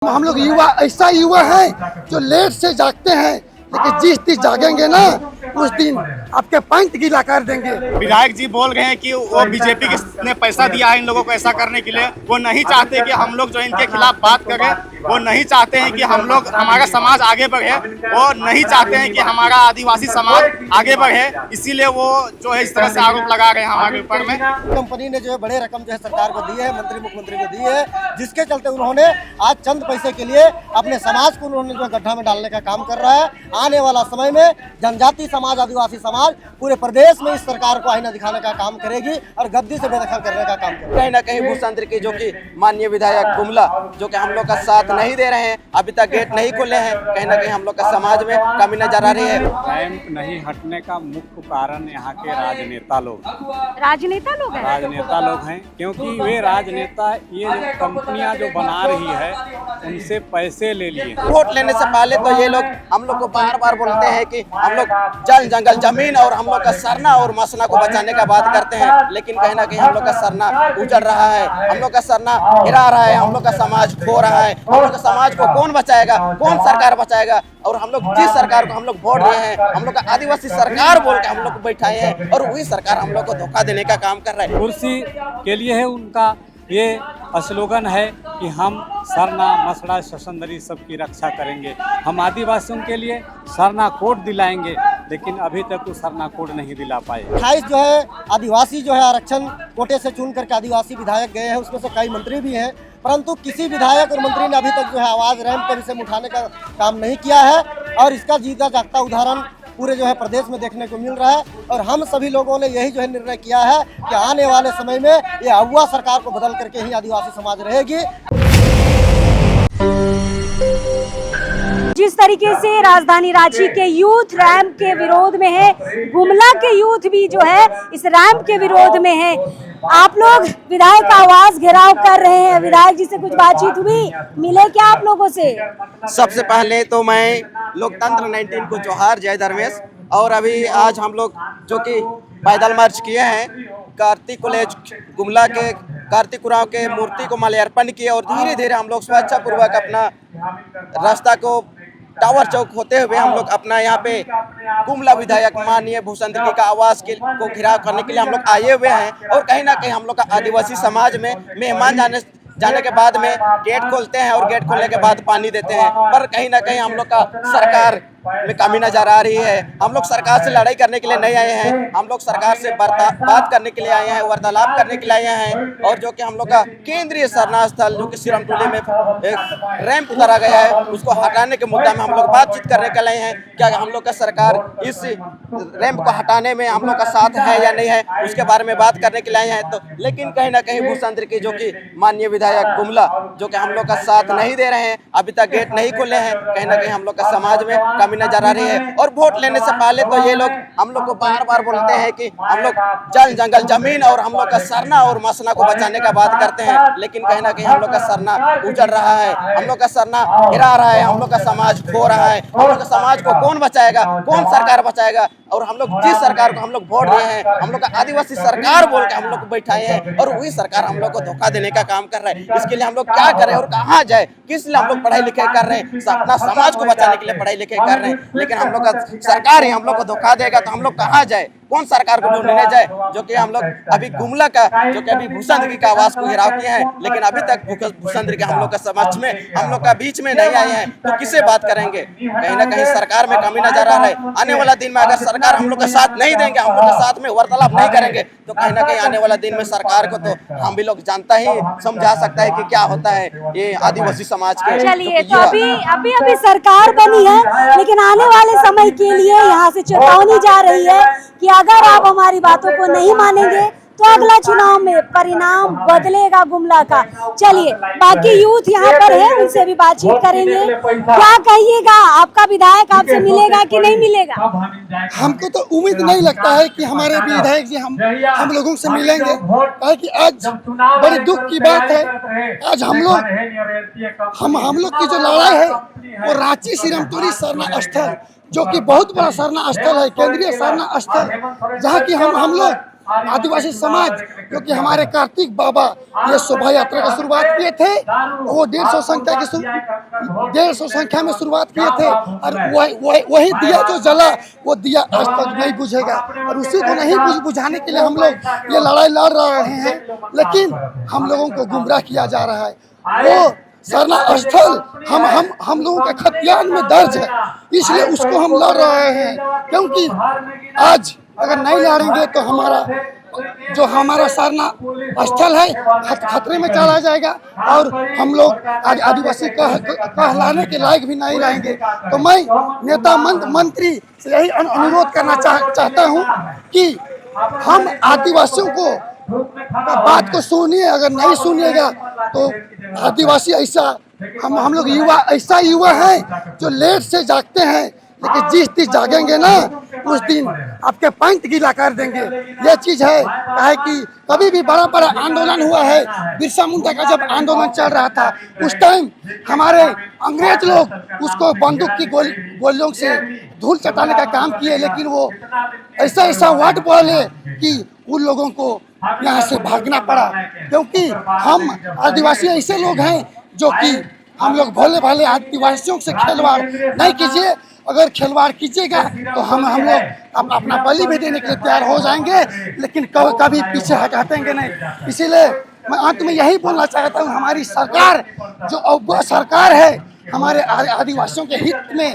हम लोग युवा ऐसा युवा है जो लेट से जागते हैं, लेकिन जिस दिन जागेंगे ना उस दिन आपके पैंट गीला कर देंगे। विधायक जी बोल रहे हैं कि वो बीजेपी ने पैसा दिया है इन लोगों को ऐसा करने के लिए। वो नहीं चाहते कि हम लोग जो इनके खिलाफ बात करें, वो नहीं चाहते हैं कि हम लोग हमारा समाज आगे बढ़े, वो नहीं चाहते हैं कि हमारा आदिवासी समाज आगे बढ़े, इसीलिए वो जो है इस तरह से आरोप लगा रहे हैं हमारे ऊपर में। कंपनी ने जो है बड़े रकम जो है सरकार को दी है, मंत्री मुख्यमंत्री को दी है, जिसके चलते उन्होंने आज चंद पैसे के लिए अपने समाज को उन्होंने जो गड्ढा में डालने का काम कर रहा है। आने वाला समय में जनजाति समाज, आदिवासी समाज पूरे प्रदेश में इस सरकार को आईना दिखाने का काम करेगी और गद्दी से बेदखल करने का काम करेगी। कहीं ना कहीं भूषण की जो कि माननीय विधायक गुमला जो कि हम लोग का साथ नहीं दे रहे हैं, अभी तक गेट नहीं खुले हैं, कहीं ना कहीं हम लोग का समाज में कमी नजर आ रही है। रैंप नहीं हटने का मुख्य कारण यहाँ के राजनेता लोग हैं, क्योंकि वे राजनेता ये जो कंपनियां जो बना रही है उनसे पैसे ले लिए। वोट लेने से पहले तो ये लोग हम लोग को बार बार बोलते हैं कि हम लोग जल जंगल जमीन और हम लोग का सरना और मसना को बचाने का बात करते हैं, लेकिन कहीं ना कहीं हम लोग का सरना उजड़ रहा है, हम लोग का सरना गिरा रहा है, हम लोग का समाज खो रहा है। हम लोग का समाज को कौन बचाएगा, कौन सरकार बचाएगा? और हम लोग जिस सरकार को हम लोग वोट दिए हैं, हम लोग का आदिवासी सरकार बोल के हम लोग को बैठाए हैं और वही सरकार हम लोग को धोखा देने का काम कर रहा है। कुर्सी के लिए है उनका ये स्लोगन है कि हम सरना मसड़ा शसंदरी सबकी रक्षा करेंगे, हम आदिवासियों के लिए सरना कोड दिलाएंगे, लेकिन अभी तक वो सरना कोड नहीं दिला पाए। 28 जो है आदिवासी जो है आरक्षण कोटे से चुन करके आदिवासी विधायक गए हैं, उसमें से कई मंत्री भी हैं, परंतु किसी विधायक और मंत्री ने अभी तक जो है आवाज रैंप के विषय में उठाने का काम नहीं किया है और इसका जीता जागता उदाहरण पूरे जो है प्रदेश में देखने को मिल रहा है। और हम सभी लोगों ने यही जो है निर्णय किया है कि आने वाले समय में ये अगुआ सरकार को बदल करके ही आदिवासी समाज रहेगी। जिस तरीके से राजधानी रांची के यूथ रैंप के विरोध में है, गुमला के यूथ भी जो है इस रैंप के विरोध में है। आप लोग विधायक का आवाज घेराव कर रहे हैं, विधायक जी से कुछ बातचीत हुई, मिले क्या आप लोगों से? सबसे पहले तो मैं लोकतंत्र 19 को जोहार, जय धर्मेश। और अभी आज हम लोग जो कि पैदल मार्च किए हैं, कार्तिक कॉलेज गुमला के कार्तिक उरांव के मूर्ति को माल्यार्पण किए और धीरे धीरे हम लोग स्वेच्छापूर्वक अपना रास्ता को टावर चौक होते हुए हम लोग अपना यहाँ पे गुमला विधायक माननीय भूषण का आवास को घिराव करने के लिए हम लोग आए हुए हैं। और कहीं ना कहीं हम लोग का आदिवासी समाज में मेहमान जाने के बाद में गेट खोलते हैं और गेट खोलने के बाद पानी देते हैं, पर कहीं ना कहीं हम लोग का सरकार में कमी नजर आ रही है। हम लोग सरकार से लड़ाई करने के लिए नहीं आए हैं, हम लोग सरकार से बात करने के लिए आए हैं, वार्तालाप करने के लिए आए हैं। और जो कि हम लोग का केंद्रीय सरना स्थल जो कि सिरमटोली में एक रैंप उतारा गया है, उसको हटाने के मुद्दा में हम लोग बातचीत करने के लिए हैं। क्या हम लोग का सरकार इस रैंप को हटाने में हम लोग का साथ है या नहीं है, उसके बारे में बात करने के लिए आए हैं। तो लेकिन कहीं ना कहीं भूषण की जो कि माननीय विधायक गुमला जो कि हम लोग का साथ नहीं दे रहे हैं, अभी तक गेट नहीं खुले हैं, कहीं ना कहीं हम लोग का समाज में कमी नजर आ रही है। और वोट लेने से पहले तो ये लोग हम लोग को बार बार बोलते हैं कि हम लोग जल जंगल जमीन और हम लोग का सरना और मसना को बचाने का बात करते हैं, लेकिन कहीं ना कहीं हम लोग का सरना उजड़ रहा है, हम लोग का सरना गिरा रहा है, हम लोग का समाज खो रहा है। हम लोग का समाज को कौन बचाएगा, कौन सरकार बचाएगा? और हम लोग जिस सरकार को हम लोग वोट दिए हैं, हम लोग का आदिवासी सरकार बोल के हम लोग को बैठाए हैं और वही सरकार हम लोग को धोखा देने का काम कर रहा है। इसके लिए हम लोग क्या करें और कहाँ जाए? किस लिए हम लोग पढ़ाई लिखाई कर रहे हैं? अपना समाज को बचाने के लिए पढ़ाई लिखाई कर रहे हैं, लेकिन हम लोग का सरकार ही हम लोग को धोखा देगा तो हम लोग कहाँ जाए? कौन सरकार को ढूंढने जाए? जो कि हम लोग अभी गुमला का जो कि अभी भूषण का आवास को घेराव किए हैं, लेकिन अभी तक भूषण के हम लोग का समक्ष में हम लोग का बीच में नहीं आए हैं, तो किससे बात करेंगे? कहीं ना कहीं सरकार में कमी नजर आ रहा है। आने वाला दिन में अगर सरकार हम लोग का साथ नहीं देंगे, हम लोग के साथ में वार्तालाप नहीं करेंगे, तो कहीं ना कहीं आने वाला दिन में सरकार को तो हम भी लोग जानता ही समझा सकता है कि क्या होता है ये आदिवासी समाज के। चलिए, तो अभी सरकार बनी है, लेकिन आने वाले समय के लिए यहाँ से चेतावनी जा रही है कि अगर आप हमारी बातों को नहीं मानेंगे तो अगला चुनाव में परिणाम बदलेगा गुमला का। चलिए, बाकी यूथ यहाँ पर है, उनसे भी बातचीत करेंगे। क्या कहिएगा, आपका विधायक आपसे मिलेगा कि नहीं मिलेगा? हमको तो उम्मीद नहीं लगता है कि हमारे विधायक जी हम लोगों से मिलेंगे, कि आज बड़ी दुख की बात है। आज हम लोग की जो लड़ाई है वो रांची सिरमटोली सरना स्थल, जो कि बहुत बड़ा सरना स्थल है, केंद्रीय सरना स्थल, जहाँ की हम लोग आदिवासी समाज, क्योंकि हमारे कार्तिक बाबा ये शोभा यात्रा की शुरुआत किए थे, वो 150 संख्या में शुरुआत किए थे, और वही दिया जो जला वो दिया आज तक नहीं बुझेगा, और उसी को नहीं बुझाने के लिए हम लोग ये लड़ाई लड़ रहे हैं। लेकिन हम लोगों को गुमराह किया जा रहा है। वो सरना स्थल हम लोगों के खतियान में दर्ज है, इसलिए उसको हम लड़ रहे हैं, क्योंकि आज अगर नहीं लड़ेंगे तो हमारा सरना स्थल है खतरे में चला जाएगा, और हम लोग आज आदिवासी कहलाने के लायक भी नहीं रहेंगे। तो मैं नेता मंत्री से यही अनुरोध करना चाहता हूँ कि हम आदिवासियों को बात को सुनिए, अगर नहीं सुनिएगा तो आदिवासी ऐसा हम लोग ऐसा युवा है जो लेट से जागते हैं, लेकिन जिस दिन जागेंगे ना उस दिन आपके पैंट गीला कर देंगे। ये चीज है कि कभी भी बड़ा आंदोलन हुआ है, बिरसा मुंडा का जब आंदोलन चल रहा था उस टाइम हमारे अंग्रेज लोग उसको बंदूक की गोलियों से धूल चटाने का काम किए, लेकिन वो ऐसा वर्ड बोले कि उन लोगों को यहाँ से भागना पड़ा, क्योंकि हम आदिवासी ऐसे लोग हैं जो कि हम लोग भोले भाले आदिवासियों से खिलवाड़ नहीं कीजिए। अगर खिलवाड़ कीजिएगा तो हम लोग अपना बलि भी देने के लिए तैयार हो जाएंगे, लेकिन कभी पीछे हटेंगे नहीं। इसीलिए मैं अंत में यही बोलना चाहता हूँ, हमारी सरकार जो सरकार है हमारे आदिवासियों के हित में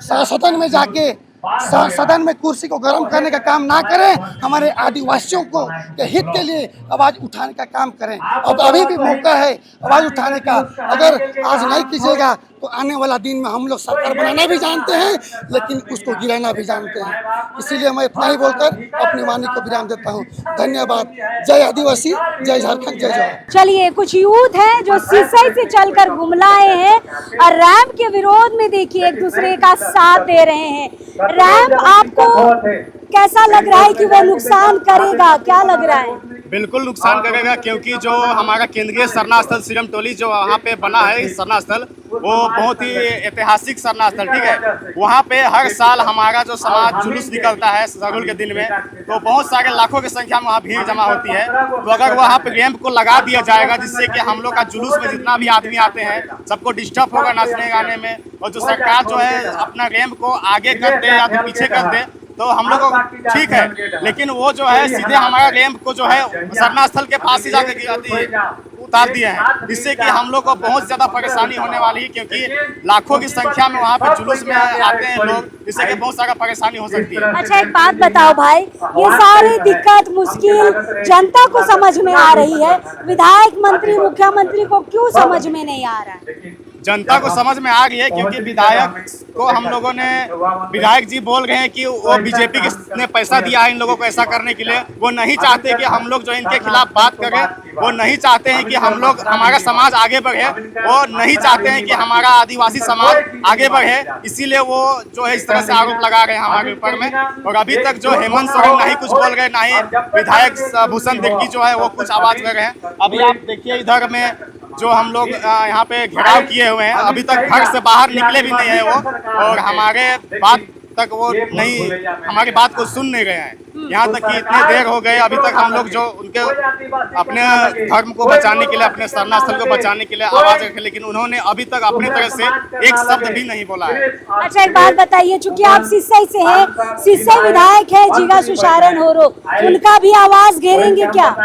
सदन में जाके सदन में कुर्सी को गर्म करने का काम ना करें, हमारे आदिवासियों को के हित के लिए आवाज उठाने का काम करें। अब अभी भी मौका है आवाज उठाने का, अगर आज नहीं कीजिएगा तो आने वाला दिन में हम लोग सरकार बनाना भी जानते हैं, लेकिन उसको गिराना भी जानते हैं। इसीलिए मैं इतना ही बोलकर अपनी वाणी को विराम देता हूँ। धन्यवाद। जय आदिवासी, जय झारखंड, जय जवाहर। चलिए, कुछ यूथ हैं जो सिसई से चलकर गुमलाए हैं और रैम के विरोध में देखिए एक दूसरे का साथ दे रहे हैं। रैम आपको कैसा लग रहा है कि वह नुकसान करेगा, क्या लग रहा है? बिल्कुल नुकसान करेगा, क्योंकि जो हमारा केंद्रीय सरना स्थल सिरम टोली जो वहाँ पे बना है सरना स्थल, वो बहुत ही ऐतिहासिक सरना स्थल, ठीक है। वहाँ पे हर साल हमारा जो समाज जुलूस निकलता है सरहुल के दिन में, तो बहुत सारे लाखों की संख्या में वहाँ भीड़ जमा होती है। तो अगर वहाँ पे रैंप को लगा दिया जाएगा जिससे कि हम लोग का जुलूस में जितना भी आदमी आते हैं सबको डिस्टर्ब होगा नाचने गाने में, और जो सरकार जो है अपना रैंप को आगे कर दे या तो पीछे कर दे तो हम लोग को ठीक है, लेकिन वो जो है सीधे हमारा रैंप को जो है सरना स्थल के पास ही जाकर उतार दिए हैं, जिससे कि हम लोग को बहुत ज्यादा परेशानी होने वाली है, क्योंकि लाखों की संख्या में वहाँ पे जुलूस में आते हैं लोग, जिससे कि बहुत सारा परेशानी हो सकती है। अच्छा, एक बात बताओ भाई, ये सारी दिक्कत मुश्किल जनता को समझ में आ रही है, विधायक मंत्री मुख्यमंत्री को क्यों समझ में नहीं आ रहा है? जनता को समझ में आ रही है, क्योंकि विधायक को हम लोगों ने, विधायक जी बोल रहे हैं कि वो बीजेपी ने पैसा दिया है इन लोगों को ऐसा करने के लिए। वो नहीं चाहते कि हम लोग जो इनके खिलाफ बात करें, वो नहीं चाहते हैं कि हम लोग हमारा समाज आगे बढ़े, वो नहीं चाहते हैं कि हमारा आदिवासी समाज आगे बढ़े, इसीलिए वो जो है इस तरह से आरोप लगा रहे हैं हमारे ऊपर में। और अभी तक जो हेमंत सोरेन नहीं कुछ बोल रहे, ना ही विधायक भूषण तिर्की जो है वो कुछ आवाज कर रहे हैं। अभी आप देखिए इधर में जो हम लोग यहाँ पे घेराव किए हुए हैं, अभी तक घर से बाहर निकले भी नहीं है वो, और हमारे बात तक वो नहीं, हमारी बात को सुन नहीं रहे हैं। यहाँ तक कि इतनी देर हो गए, अभी तक हम लोग जो उनके अपने धर्म को बचाने के लिए, अपने सरना स्थल को बचाने के लिए आवाज रखे, लेकिन उन्होंने अभी तक अपनी तरह से एक शब्द भी नहीं बोला है। अच्छा, एक बात बताइए, चूंकि आप सिसई से हैं, सिसई विधायक है जीगा सुशारन होरो, उनका भी आवाज घेरेंगे क्या?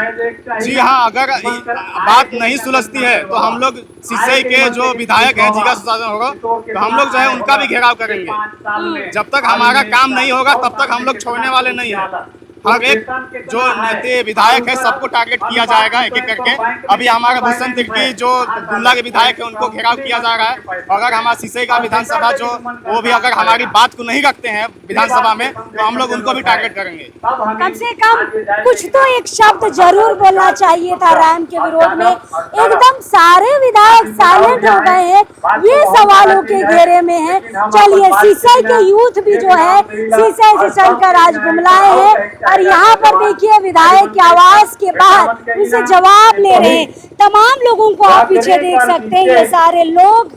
जी हाँ, अगर बात नहीं सुलझती है तो हम लोग सिसई के जो विधायक है जीगा सुशारन होरो, तो हम लोग जो है उनका भी घेराव करेंगे। जब तक हमारा काम नहीं होगा तब तक हम लोग छोड़ने वाले नहीं हैं। हर एक जो नेता विधायक है सबको टारगेट किया जाएगा एक एक करके। अभी हमारा भूषण तिर्की जो गुमला के विधायक है उनको घेराव किया जा रहा है। अगर हमारा सिसई का विधानसभा जो वो भी अगर हमारी बात को नहीं रखते हैं विधानसभा में, तो हम लोग उनको भी टारगेट करेंगे। कम से कम कुछ तो एक शब्द जरूर बोलना चाहिए था रैम के विरोध में। एकदम सारे विधायक साइलेंट हो गए हैं, ये सवालों के घेरे में है। चलिए, सिसई के यूथ भी जो है सिसई से चलकर आज गुमलाए हैं और यहाँ पर देखिए विधायक की आवाज के बाद उनसे जवाब ले रहे हैं। तमाम लोगों को आप पीछे देख सकते हैं, ये सारे लोग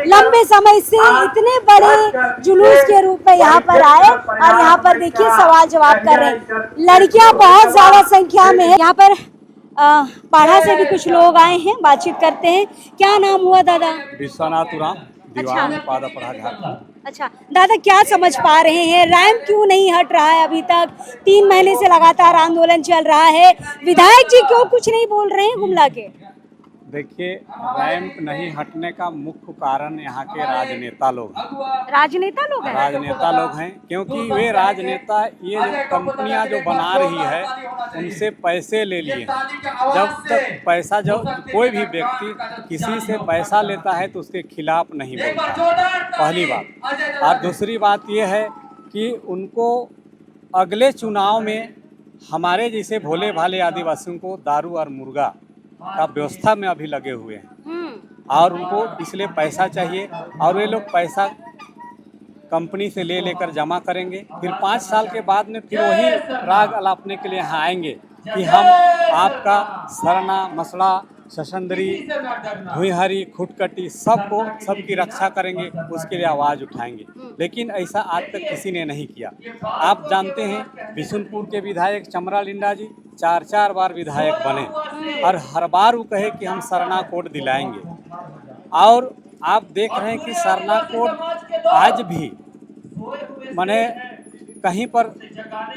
लंबे समय से इतने बड़े जुलूस के रूप में यहाँ पर आए और यहाँ पर देखिए सवाल जवाब कर रहे हैं। लड़कियां बहुत ज्यादा संख्या में है यहाँ पर। पाड़ा से भी कुछ लोग आए हैं, बातचीत करते हैं। क्या नाम हुआ दादा? विश्वनाथ उराम, दीवान पादापड़ा झारखंड। अच्छा दादा, क्या समझ पा रहे हैं, रैंप क्यों नहीं हट रहा है? अभी तक 3 महीने से लगातार आंदोलन चल रहा है, विधायक जी क्यों कुछ नहीं बोल रहे हैं गुमला के? देखिए, रैंप नहीं हटने का मुख्य कारण यहाँ के राजनेता लोग हैं। राजनेता लोग हैं? राजनेता लोग हैं, क्योंकि वे राजनेता ये जो कंपनियां जो बना रही है उनसे पैसे ले लिए। जब तक पैसा, जब कोई भी व्यक्ति किसी से पैसा लेता है तो उसके खिलाफ नहीं बोलता, पहली बात। और दूसरी बात ये है कि उनको अगले चुनाव में हमारे जैसे भोले भाले आदिवासियों को दारू और मुर्गा का व्यवस्था में अभी लगे हुए हैं और उनको इसलिए पैसा चाहिए और वे लोग पैसा कंपनी से ले लेकर जमा करेंगे। फिर 5 साल के बाद में फिर वही राग अलापने के लिए यहाँ आएंगे कि हम आपका सरना, मसड़ा, शशंदरी, भुईहरी, खुटकटी सबकी रक्षा करेंगे, उसके लिए आवाज़ उठाएंगे। लेकिन ऐसा आज तक किसी ने नहीं किया। आप जानते हैं बिशुनपुर के विधायक चमरा लिंडा जी 4 बार विधायक बने और हर बार वो कहे कि हम सरना कोड दिलाएंगे। और आप देख रहे हैं कि सरना कोड आज भी माने कहीं पर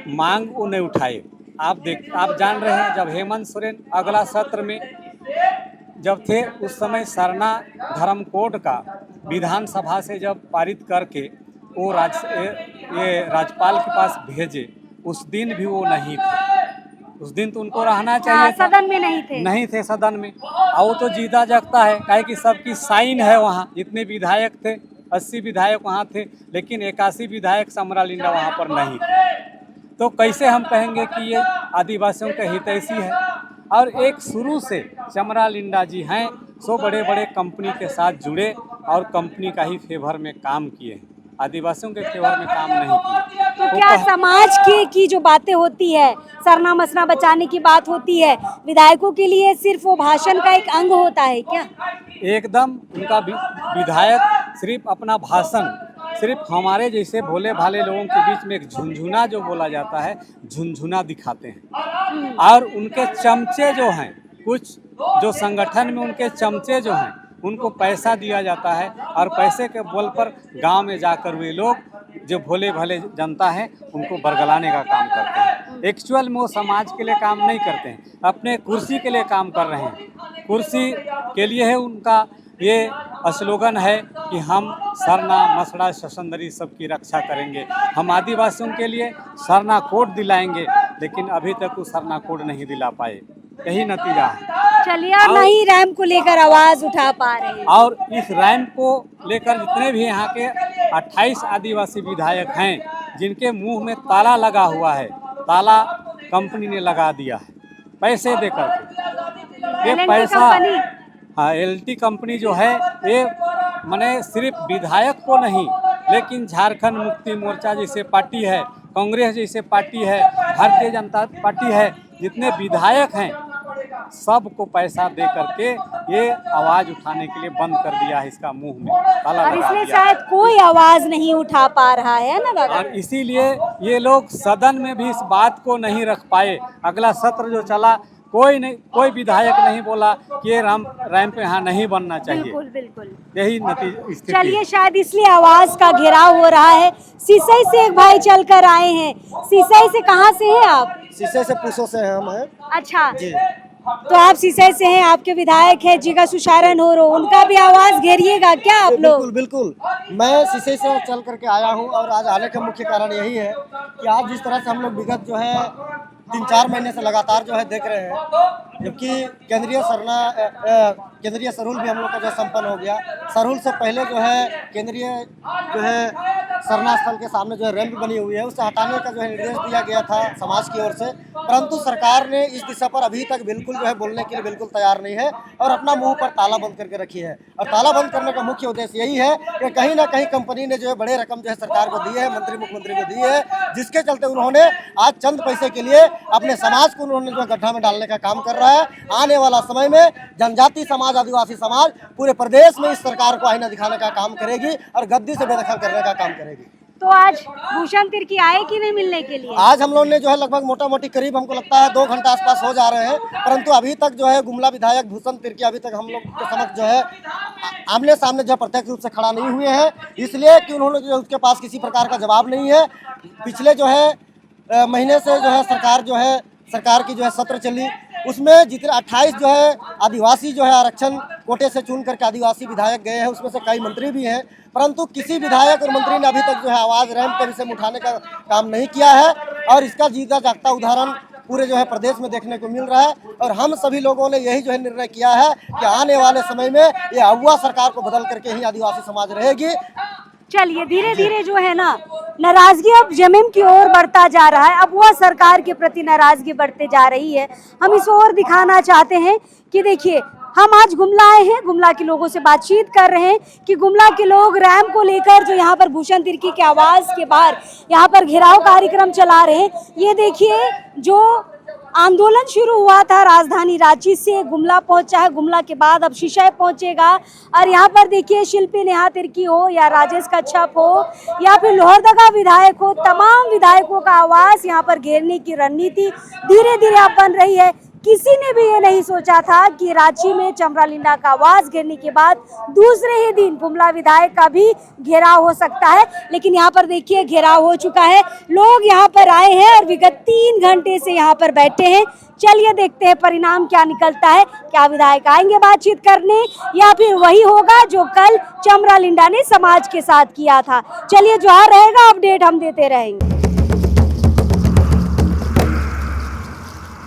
मांग वो नहीं उठाए। आप जान रहे हैं, जब हेमंत सोरेन अगला सत्र में जब थे उस समय सरना धर्म कोड का विधानसभा से जब पारित करके वो राज्यपाल के पास भेजे, उस दिन भी वो नहीं थे। उस दिन तो उनको रहना चाहिए था। सदन में नहीं थे सदन में। और वो तो जीता जगता है, काहे कि सबकी साइन है वहाँ। जितने विधायक थे 80 विधायक वहाँ थे, लेकिन 81 विधायक चमरा लिंडा वहाँ पर नहीं थे। तो कैसे हम कहेंगे कि ये आदिवासियों का हितैषी है? और एक शुरू से चमरा लिंडा जी हैं, सो बड़े बड़े कंपनी के साथ जुड़े और कंपनी का ही फेवर में काम किए, आदिवासियों के फेवर में काम नहीं किए। तो क्या समाज की जो बातें होती है, सरना मसना बचाने की बात होती है, विधायकों के लिए सिर्फ वो भाषण का एक अंग होता है क्या? एकदम उनका विधायक सिर्फ अपना भाषण, सिर्फ हमारे जैसे भोले भाले लोगों के बीच में एक झुनझुना जो बोला जाता है, झुनझुना दिखाते हैं। और उनके चमचे जो हैं, कुछ जो संगठन में उनके चमचे जो हैं, उनको पैसा दिया जाता है और पैसे के बल पर गांव में जाकर वे लोग जो भोले भाले जनता है उनको बरगलाने का काम करते हैं। एक्चुअल में वो समाज के लिए काम नहीं करते हैं, अपने कुर्सी के लिए काम कर रहे हैं। कुर्सी के लिए है उनका ये स्लोगन है कि हम सरना, मसड़ा, शशंदरी सबकी रक्षा करेंगे, हम आदिवासियों के लिए सरना कोड दिलाएंगे। लेकिन अभी तक वो सरना कोड नहीं दिला पाए, यही नतीजा है। चलिए, नहीं रैंप को लेकर आवाज उठा पा रहे हैं। और इस रैंप को लेकर जितने भी यहाँ के 28 आदिवासी विधायक हैं, जिनके मुंह में ताला लगा हुआ है, ताला कंपनी ने लगा दिया है पैसे देकर के। ये पैसा, हाँ, LT कंपनी जो है ये माने सिर्फ विधायक को नहीं, लेकिन झारखंड मुक्ति मोर्चा जैसे पार्टी है, कांग्रेस जैसे पार्टी है, भारतीय जनता पार्टी है, जितने विधायक हैं सबको पैसा दे करके ये आवाज उठाने के लिए बंद कर दिया है, इसका मुंह में ताला लगा दिया। इसलिए शायद कोई आवाज नहीं उठा पा रहा है ना दादा। और इसीलिए ये लोग सदन में भी इस बात को नहीं रख पाए। अगला सत्र जो चला, कोई विधायक नहीं बोला कि ये रैंप यहाँ नहीं बनना चाहिए। बिल्कुल बिल्कुल, यही नतीजा स्थिति। चलिए, शायद इसलिए आवाज का घेराव हो रहा है। सिसई से एक भाई चल कर आए हैं। सिसई से कहाँ से हैं आप? शीशे से पूछो से हम हैं। अच्छा जी, तो आप सिसई से हैं, आपके विधायक है जीगा सुशारन हो रो, उनका भी आवाज घेरिएगा क्या आप लोग? बिल्कुल। मैं शीशे से चल करके आया हूँ और आज आने का मुख्य कारण यही है कि आज जिस तरह से हम लोग विगत जो है 3-4 महीने से लगातार जो है देख रहे हैं, जबकि केंद्रीय सरूल भी हम लोग का जो संपन्न हो गया। सरूल से पहले जो है केंद्रीय जो है सरना स्थल के सामने जो है रैंप बनी हुई है उसे हटाने का जो है निर्देश दिया गया था समाज की ओर से, परंतु सरकार ने इस दिशा पर अभी तक बिल्कुल जो है बोलने के लिए बिल्कुल तैयार नहीं है और अपना मुंह पर ताला बंद करके रखी है। और ताला बंद करने का मुख्य उद्देश्य यही है कि कहीं ना कहीं कंपनी ने जो है बड़े रकम जो है सरकार को दी है, मंत्री मुख्यमंत्री को दी है, जिसके चलते उन्होंने आज चंद पैसे के लिए अपने समाज को उन्होंने जो गड्ढा में डालने का काम कर रहा है। आने वाला समय में जनजाति समाज, आदिवासी समाज पूरे प्रदेश में इस सरकार को आईना दिखाने का काम करेगी और गद्दी से बेदखल करने का काम करेगी। तो आज भूषण तिर्की आए कि नहीं मिलने के लिए? आज हम लोग ने जो है लगभग मोटा मोटी करीब हमको लगता है 2 घंटा आसपास हो जा रहे हैं, परंतु अभी तक जो है गुमला विधायक भूषण तिर्की अभी तक हम लोग के समक्ष जो है आमने सामने जो प्रत्यक्ष रूप से खड़ा नहीं हुए हैं, इसलिए कि उन्होंने जो उसके पास किसी प्रकार का जवाब नहीं है। पिछले जो है महीने से जो है सरकार की जो है सत्र चली, उसमें जितने 28 जो है आदिवासी जो है आरक्षण कोटे से चुन करके आदिवासी विधायक गए हैं, उसमें से कई मंत्री भी हैं, परंतु किसी विधायक और मंत्री ने अभी तक जो है आवाज़ रैंप के विषय में उठाने का काम नहीं किया है और इसका जीता जागता उदाहरण पूरे जो है प्रदेश में देखने को मिल रहा है। और हम सभी लोगों ने यही जो है निर्णय किया है कि आने वाले समय में ये अगुआ सरकार को बदल करके ही आदिवासी समाज रहेगी। चलिए धीरे धीरे जो है ना नाराजगी अब जमीन की ओर बढ़ता जा रहा है, अब वह सरकार के प्रति नाराजगी बढ़ते जा रही है। हम इस ओर दिखाना चाहते हैं कि देखिए हम आज गुमला आए हैं, गुमला के लोगों से बातचीत कर रहे हैं कि गुमला के लोग रैंप को लेकर जो यहाँ पर भूषण तिर्की के आवास के बाहर यहाँ पर घेराव कार्यक्रम चला रहे हैं। ये देखिए जो आंदोलन शुरू हुआ था राजधानी रांची से गुमला पहुंचा है, गुमला के बाद अब शिशय पहुंचेगा और यहाँ पर देखिए शिल्पी नेहा तिर्की हो या राजेश कच्छप हो या फिर लोहरदगा विधायक हो, तमाम विधायकों का आवास यहाँ पर घेरने की रणनीति धीरे धीरे अब बन रही है। किसी ने भी ये नहीं सोचा था कि रांची में चमरालिंडा का आवास घेरने के बाद दूसरे ही दिन गुमला विधायक का भी घेराव हो सकता है, लेकिन यहाँ पर देखिए घेराव हो चुका है। लोग यहाँ पर आए हैं और विगत 3 घंटे से यहाँ पर बैठे हैं। चलिए देखते हैं परिणाम क्या निकलता है, क्या विधायक आएंगे बातचीत करने या फिर वही होगा जो कल चमरालिंडा ने समाज के साथ किया था। चलिए जो रहेगा अपडेट हम देते रहेंगे।